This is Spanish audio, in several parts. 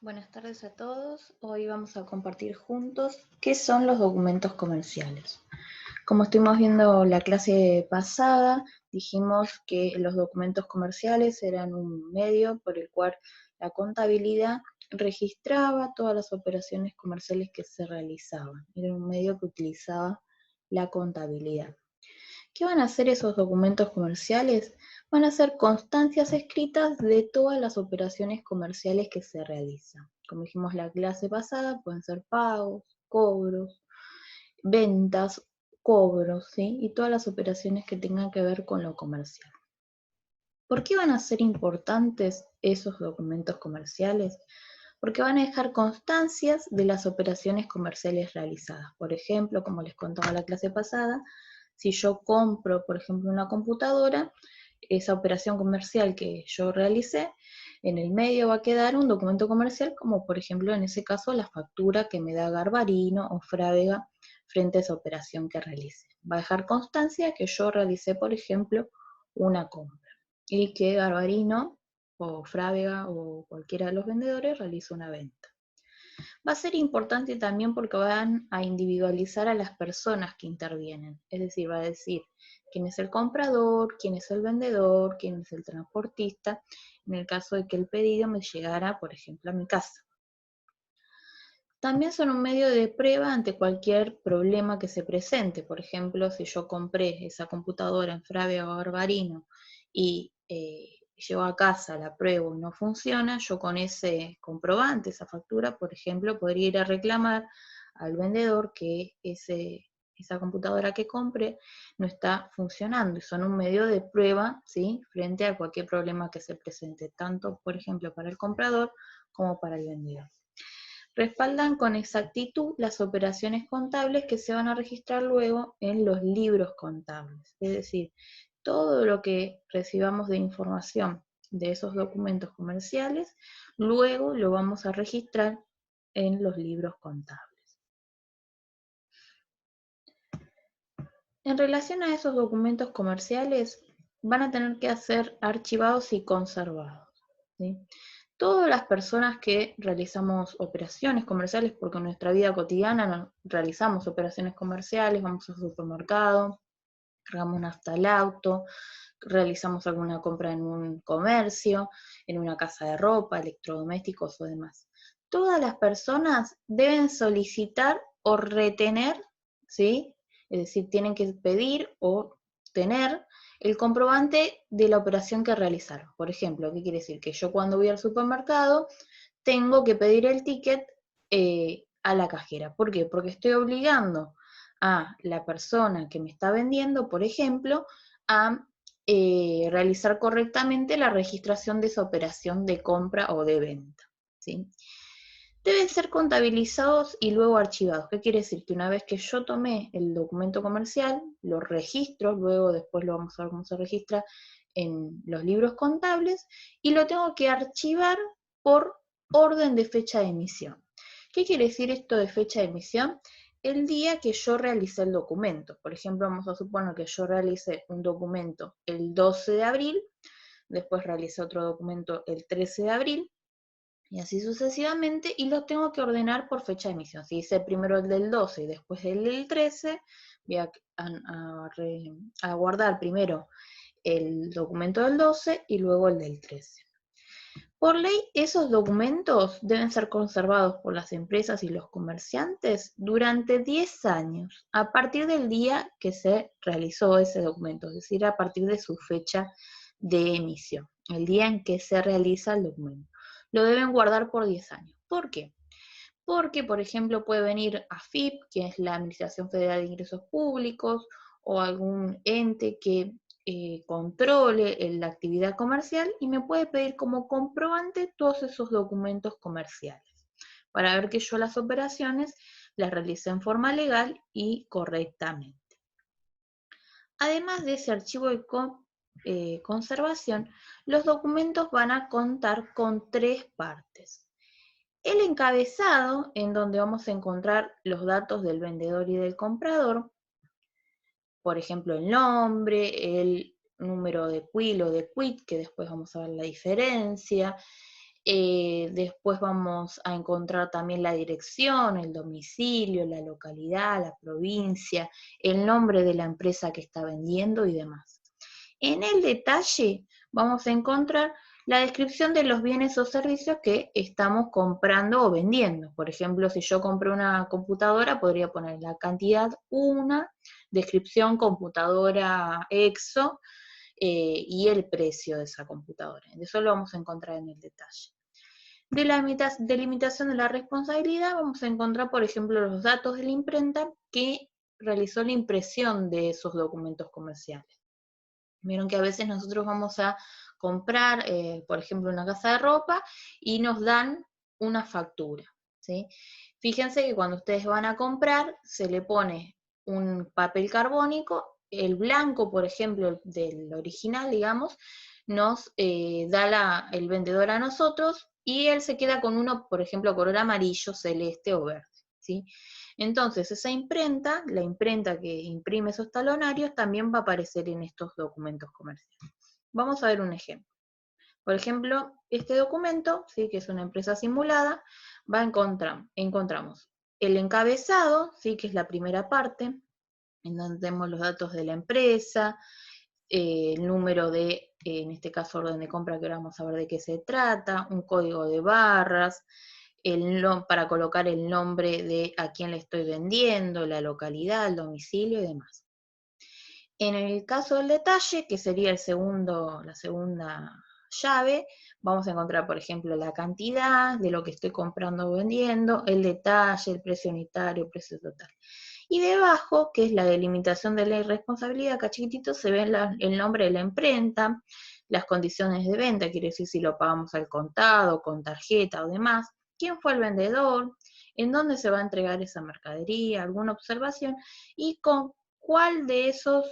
Buenas tardes a todos. Hoy vamos a compartir juntos qué son los documentos comerciales. Como estuvimos viendo la clase pasada, dijimos que los documentos comerciales eran un medio por el cual la contabilidad registraba todas las operaciones comerciales que se realizaban. Era un medio que utilizaba la contabilidad. ¿Qué van a hacer esos documentos comerciales? Van a ser constancias escritas de todas las operaciones comerciales que se realizan. Como dijimos la clase pasada, pueden ser pagos, cobros, ventas, cobros, ¿sí? Y todas las operaciones que tengan que ver con lo comercial. ¿Por qué van a ser importantes esos documentos comerciales? Porque van a dejar constancias de las operaciones comerciales realizadas. Por ejemplo, como les contaba la clase pasada, si yo compro, por ejemplo, una computadora, esa operación comercial que yo realicé, en el medio va a quedar un documento comercial, como por ejemplo en ese caso la factura que me da Garbarino o Frávega frente a esa operación que realice. Va a dejar constancia que yo realicé, por ejemplo, una compra y que Garbarino o Frávega o cualquiera de los vendedores realiza una venta. Va a ser importante también porque van a individualizar a las personas que intervienen, es decir, va a decir quién es el comprador, quién es el vendedor, quién es el transportista, en el caso de que el pedido me llegara, por ejemplo, a mi casa. También son un medio de prueba ante cualquier problema que se presente. Por ejemplo, si yo compré esa computadora en Frávega o Garbarino y llego a casa, la pruebo y no funciona, yo con ese comprobante, esa factura, por ejemplo, podría ir a reclamar al vendedor que esa computadora que compré no está funcionando. Y son un medio de prueba, ¿sí?, frente a cualquier problema que se presente, tanto, por ejemplo, para el comprador como para el vendedor. Respaldan con exactitud las operaciones contables que se van a registrar luego en los libros contables. Es decir, todo lo que recibamos de información de esos documentos comerciales, luego lo vamos a registrar en los libros contables. En relación a esos documentos comerciales, van a tener que ser archivados y conservados, ¿sí? Todas las personas que realizamos operaciones comerciales, porque en nuestra vida cotidiana realizamos operaciones comerciales, vamos al supermercado, cargamos nafta al auto, realizamos alguna compra en un comercio, en una casa de ropa, electrodomésticos o demás. Todas las personas deben solicitar o retener, ¿sí?, es decir, tienen que pedir o tener el comprobante de la operación que realizaron. Por ejemplo, ¿qué quiere decir? Que yo cuando voy al supermercado tengo que pedir el ticket a la cajera. ¿Por qué? Porque estoy obligando a la persona que me está vendiendo, por ejemplo, a realizar correctamente la registración de esa operación de compra o de venta, ¿sí? Deben ser contabilizados y luego archivados. ¿Qué quiere decir? Que una vez que yo tomé el documento comercial, lo registro, luego después lo vamos a ver cómo se registra en los libros contables, y lo tengo que archivar por orden de fecha de emisión. ¿Qué quiere decir esto de fecha de emisión? El día que yo realicé el documento. Por ejemplo, vamos a suponer que yo realicé un documento el 12 de abril, después realicé otro documento el 13 de abril, y así sucesivamente, y lo tengo que ordenar por fecha de emisión. Si hice primero el del 12 y después el del 13, voy a guardar primero el documento del 12 y luego el del 13. Por ley, esos documentos deben ser conservados por las empresas y los comerciantes durante 10 años, a partir del día que se realizó ese documento, es decir, a partir de su fecha de emisión, el día en que se realiza el documento. Lo deben guardar por 10 años. ¿Por qué? Porque, por ejemplo, puede venir AFIP, que es la Administración Federal de Ingresos Públicos, o algún ente que controle la actividad comercial y me puede pedir como comprobante todos esos documentos comerciales para ver que yo las operaciones las realicé en forma legal y correctamente. Además de ese archivo de conservación, los documentos van a contar con 3 partes. El encabezado, en donde vamos a encontrar los datos del vendedor y del comprador, por ejemplo, el nombre, el número de quill o de quit, que después vamos a ver la diferencia, Después vamos a encontrar también la dirección, el domicilio, la localidad, la provincia, el nombre de la empresa que está vendiendo y demás. En el detalle vamos a encontrar la descripción de los bienes o servicios que estamos comprando o vendiendo. Por ejemplo, si yo compré una computadora, podría poner la cantidad 1, descripción computadora EXO, y el precio de esa computadora. Eso lo vamos a encontrar en el detalle. De la delimitación de la responsabilidad vamos a encontrar, por ejemplo, los datos de la imprenta que realizó la impresión de esos documentos comerciales. Vieron que a veces nosotros vamos a comprar, por ejemplo, una casa de ropa y nos dan una factura, ¿sí? Fíjense que cuando ustedes van a comprar, se le pone un papel carbónico, el blanco, por ejemplo, del original, digamos, nos da el vendedor a nosotros y él se queda con uno, por ejemplo, color amarillo, celeste o verde, ¿sí? Entonces, esa imprenta, la imprenta que imprime esos talonarios, también va a aparecer en estos documentos comerciales. Vamos a ver un ejemplo. Por ejemplo, este documento, ¿sí?, que es una empresa simulada, encontramos el encabezado, ¿sí?, que es la primera parte, en donde tenemos los datos de la empresa, el número de, en este caso, orden de compra, que ahora vamos a ver de qué se trata, un código de barras, para colocar el nombre de a quién le estoy vendiendo, la localidad, el domicilio y demás. En el caso del detalle, que sería la segunda llave, vamos a encontrar, por ejemplo, la cantidad de lo que estoy comprando o vendiendo, el detalle, el precio unitario, el precio total. Y debajo, que es la delimitación de la irresponsabilidad, acá chiquitito se ve el nombre de la imprenta, las condiciones de venta, quiere decir si lo pagamos al contado, con tarjeta o demás, quién fue el vendedor, en dónde se va a entregar esa mercadería, alguna observación, y con cuál de esos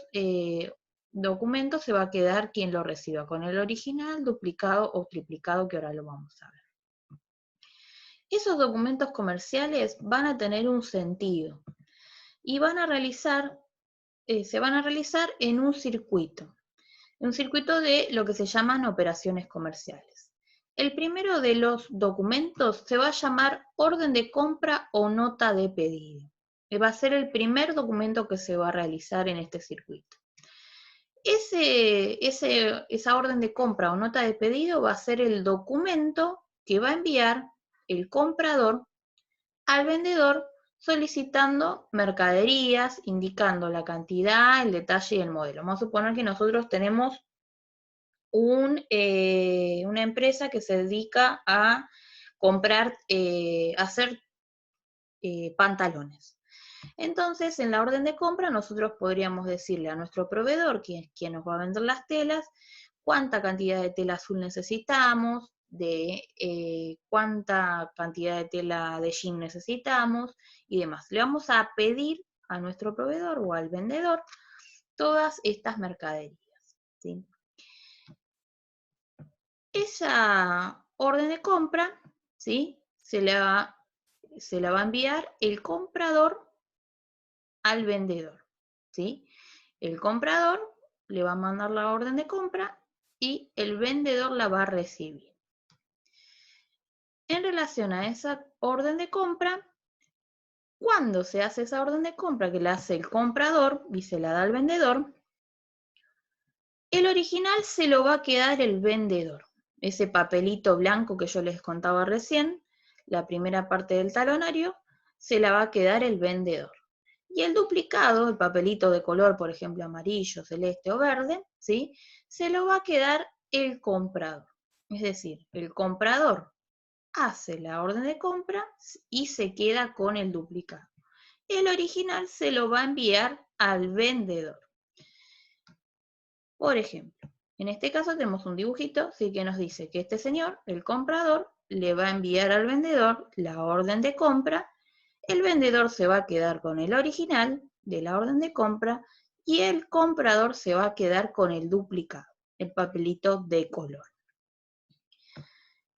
documentos se va a quedar quien lo reciba, con el original, duplicado o triplicado, que ahora lo vamos a ver. Esos documentos comerciales van a tener un sentido y se van a realizar en un circuito de lo que se llaman operaciones comerciales. El primero de los documentos se va a llamar orden de compra o nota de pedido. Va a ser el primer documento que se va a realizar en este circuito. Esa orden de compra o nota de pedido va a ser el documento que va a enviar el comprador al vendedor solicitando mercaderías, indicando la cantidad, el detalle y el modelo. Vamos a suponer que nosotros tenemos una empresa que se dedica a comprar, hacer pantalones. Entonces, en la orden de compra, nosotros podríamos decirle a nuestro proveedor, quien nos va a vender las telas, cuánta cantidad de tela azul necesitamos, cuánta cantidad de tela de jean necesitamos y demás. Le vamos a pedir a nuestro proveedor o al vendedor todas estas mercaderías, ¿sí? Esa orden de compra, ¿sí?, se la va a enviar el comprador al vendedor, ¿sí? El comprador le va a mandar la orden de compra y el vendedor la va a recibir. En relación a esa orden de compra, cuando se hace esa orden de compra que la hace el comprador y se la da al vendedor, el original se lo va a quedar el vendedor. Ese papelito blanco que yo les contaba recién, la primera parte del talonario, se la va a quedar el vendedor. Y el duplicado, el papelito de color, por ejemplo, amarillo, celeste o verde, ¿sí?, se lo va a quedar el comprador. Es decir, el comprador hace la orden de compra y se queda con el duplicado. El original se lo va a enviar al vendedor. Por ejemplo, en este caso tenemos un dibujito, ¿sí?, que nos dice que este señor, el comprador, le va a enviar al vendedor la orden de compra. El vendedor se va a quedar con el original de la orden de compra y el comprador se va a quedar con el duplicado, el papelito de color.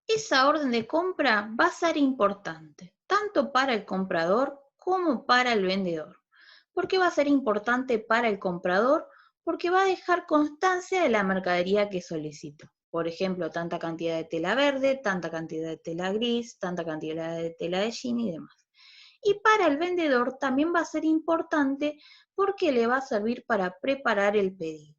Esa orden de compra va a ser importante, tanto para el comprador como para el vendedor. ¿Por qué va a ser importante para el comprador? Porque va a dejar constancia de la mercadería que solicitó. por ejemplo, tanta cantidad de tela verde, tanta cantidad de tela gris, tanta cantidad de tela de jean y demás. Y para el vendedor también va a ser importante porque le va a servir para preparar el pedido.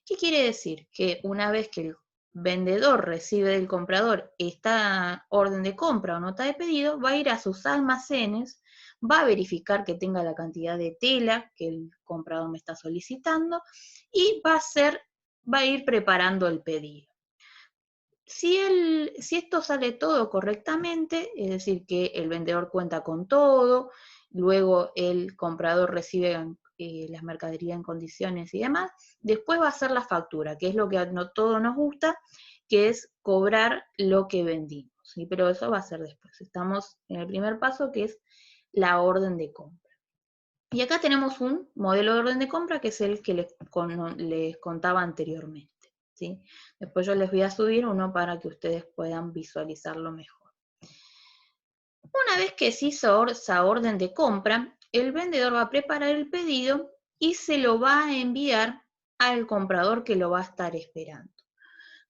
¿Qué quiere decir? Que una vez que el vendedor recibe del comprador esta orden de compra o nota de pedido, va a ir a sus almacenes, va a verificar que tenga la cantidad de tela que el comprador me está solicitando y va a ir preparando el pedido. Si esto sale todo correctamente, es decir, que el vendedor cuenta con todo, luego el comprador recibe las mercaderías en condiciones y demás, después va a hacer la factura, que es lo que a todos nos gusta, que es cobrar lo que vendimos, ¿sí? Pero eso va a ser después. Estamos en el primer paso, que es la orden de compra. Y acá tenemos un modelo de orden de compra, que es el que les contaba anteriormente. ¿sí? Después yo les voy a subir uno para que ustedes puedan visualizarlo mejor. Una vez que se hizo esa orden de compra, el vendedor va a preparar el pedido y se lo va a enviar al comprador que lo va a estar esperando.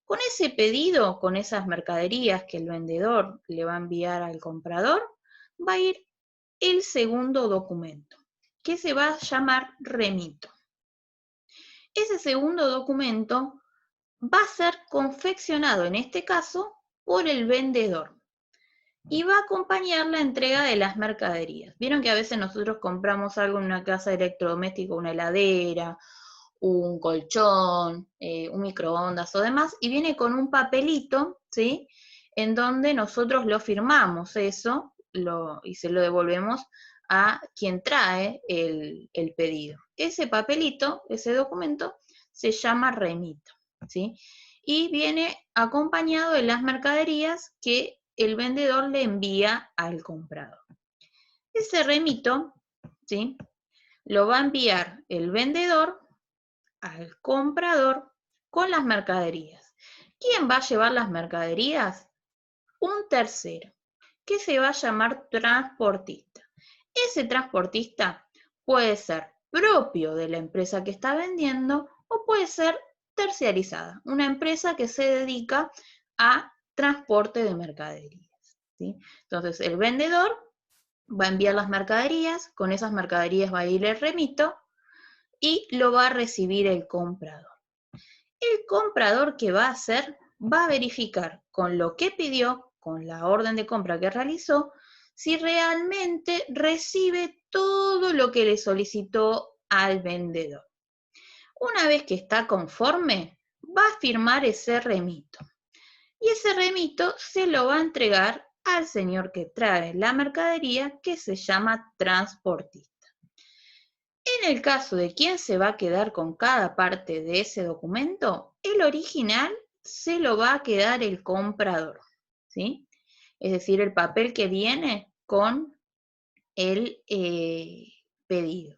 Con ese pedido, con esas mercaderías que el vendedor le va a enviar al comprador, va a ir el segundo documento, que se va a llamar remito. Ese segundo documento va a ser confeccionado, en este caso, por el vendedor y va a acompañar la entrega de las mercaderías. Vieron que a veces nosotros compramos algo en una casa electrodoméstica, una heladera, un colchón, un microondas o demás, y viene con un papelito, ¿sí? En donde nosotros lo firmamos eso y se lo devolvemos a quien trae el pedido. Ese papelito, ese documento, se llama remito, ¿sí? Y viene acompañado de las mercaderías que el vendedor le envía al comprador. Ese remito, ¿sí? Lo va a enviar el vendedor al comprador con las mercaderías. ¿Quién va a llevar las mercaderías? Un tercero, que se va a llamar transportista. Ese transportista puede ser propio de la empresa que está vendiendo o puede ser terciarizada, una empresa que se dedica a transporte de mercaderías. ¿sí? Entonces, el vendedor va a enviar las mercaderías, con esas mercaderías va a ir el remito y lo va a recibir el comprador. El comprador, ¿qué va a hacer? Va a verificar con lo que pidió, con la orden de compra que realizó, si realmente recibe todo lo que le solicitó al vendedor. Una vez que está conforme, va a firmar ese remito. Y ese remito se lo va a entregar al señor que trae la mercadería, que se llama transportista. En el caso de quién se va a quedar con cada parte de ese documento, el original se lo va a quedar el comprador, ¿sí? Es decir, el papel que viene con el pedido.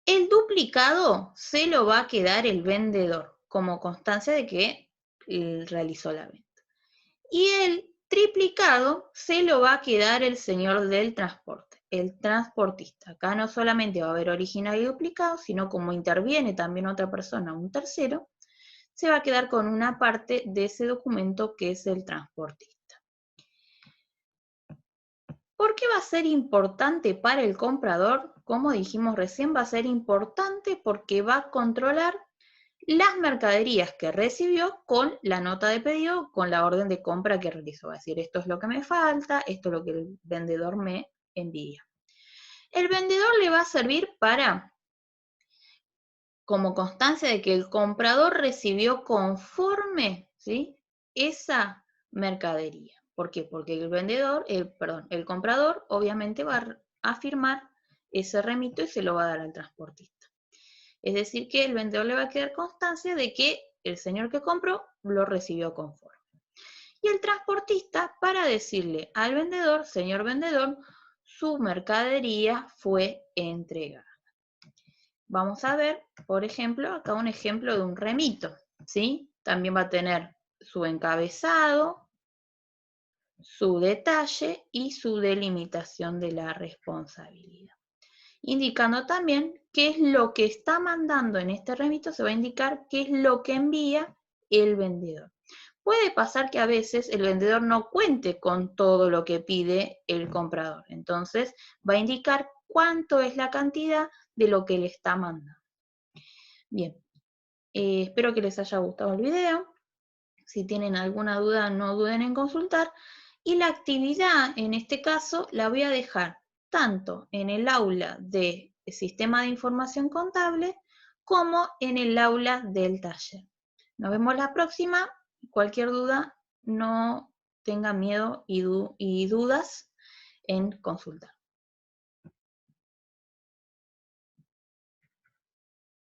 El duplicado se lo va a quedar el vendedor, como constancia de que realizó la venta. Y el triplicado se lo va a quedar el señor del transporte, el transportista. Acá no solamente va a haber original y duplicado, sino como interviene también otra persona, un tercero, se va a quedar con una parte de ese documento que es el transportista. ¿Por qué va a ser importante para el comprador? Como dijimos recién, va a ser importante porque va a controlar las mercaderías que recibió con la nota de pedido, con la orden de compra que realizó. Va a decir, esto es lo que me falta, esto es lo que el vendedor me envía. El vendedor le va a servir como constancia de que el comprador recibió conforme, ¿sí? esa mercadería. ¿Por qué? Porque el comprador obviamente va a firmar ese remito y se lo va a dar al transportista. Es decir, que el vendedor le va a quedar constancia de que el señor que compró lo recibió conforme. Y el transportista para decirle al vendedor, señor vendedor, su mercadería fue entregada. Vamos a ver, por ejemplo, acá un ejemplo de un remito, ¿sí? También va a tener su encabezado, su detalle y su delimitación de la responsabilidad. Indicando también qué es lo que está mandando en este remito, se va a indicar qué es lo que envía el vendedor. Puede pasar que a veces el vendedor no cuente con todo lo que pide el comprador. Entonces va a indicar cuánto es la cantidad de lo que le está mandando. Bien, espero que les haya gustado el video. Si tienen alguna duda, no duden en consultar. Y la actividad, en este caso, la voy a dejar tanto en el aula de Sistema de Información Contable como en el aula del taller. Nos vemos la próxima. Cualquier duda, no tengan miedo y dudas en consultar.